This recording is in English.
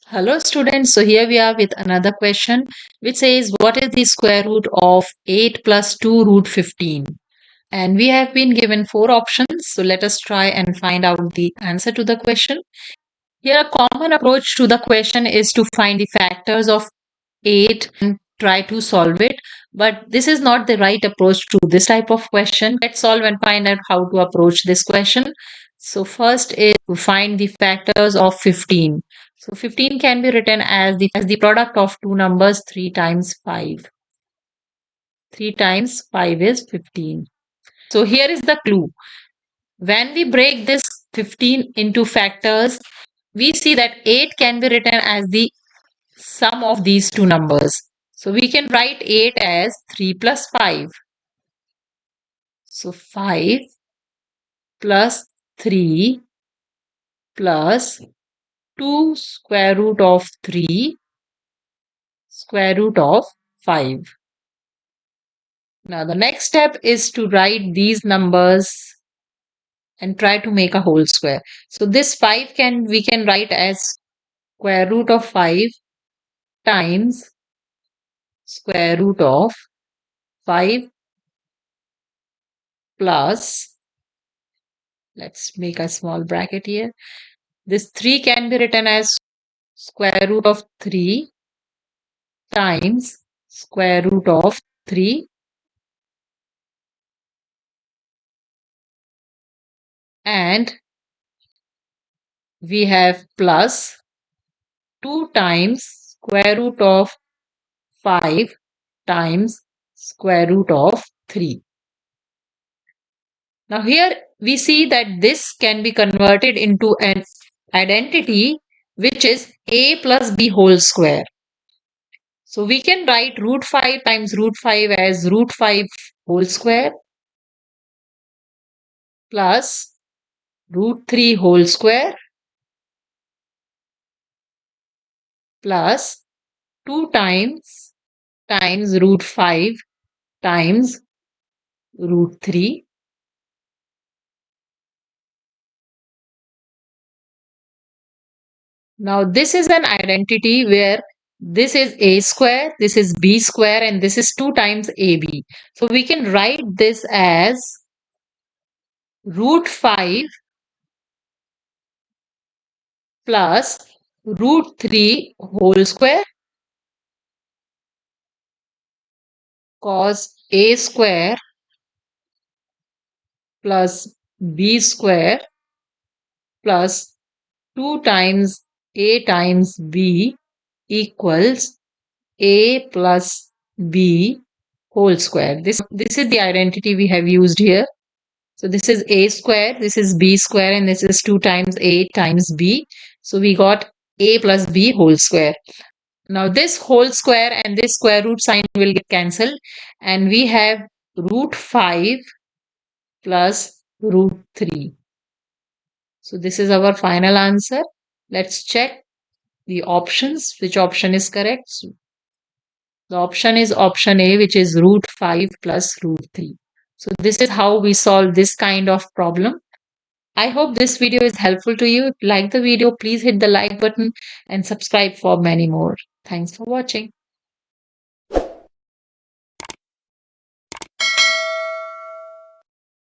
Hello students, so here we are with another question which says what is the square root of 8 plus 2 root 15? And we have been given four options, so let us try and find out the answer to the question. Here a common approach to the question is to find the factors of 8 and try to solve it. But this is not the right approach to this type of question. Let's solve and find out how to approach this question. So first is to find the factors of 15. So 15 can be written as the product of two numbers 3 times 5. 3 times 5 is 15. So here is the clue. When we break this 15 into factors, we see that 8 can be written as the sum of these two numbers. So we can write 8 as 3 plus 5. So 5 plus 3 plus 2 square root of 3 square root of 5. Now the next step is to write these numbers and try to make a whole square. So this 5 we can write as square root of 5 times square root of 5 plus, let's make a small bracket here. This 3 can be written as square root of 3 times square root of 3 and we have plus 2 times square root of 5 times square root of 3. Now here we see that this can be converted into an identity which is a plus b whole square. So we can write root 5 times root 5 as root 5 whole square plus root 3 whole square plus 2 times root 5 times root 3. Now this is an identity where this is a square, this is b square, and this is 2 times ab. So we can write this as root 5 plus root 3 whole square cos a square plus b square plus 2 times a times b equals a plus b whole square. This is the identity we have used here. So this is a square, this is b square, and this is 2 times a times b. So we got a plus b whole square. Now this whole square and this square root sign will get cancelled, and we have root 5 plus root 3. So this is our final answer. Let's check the options, which option is correct. So the option is option A, which is root 5 plus root 3. So this is how we solve this kind of problem. I hope this video is helpful to you. If you like the video, please hit the like button and subscribe for many more. Thanks for watching.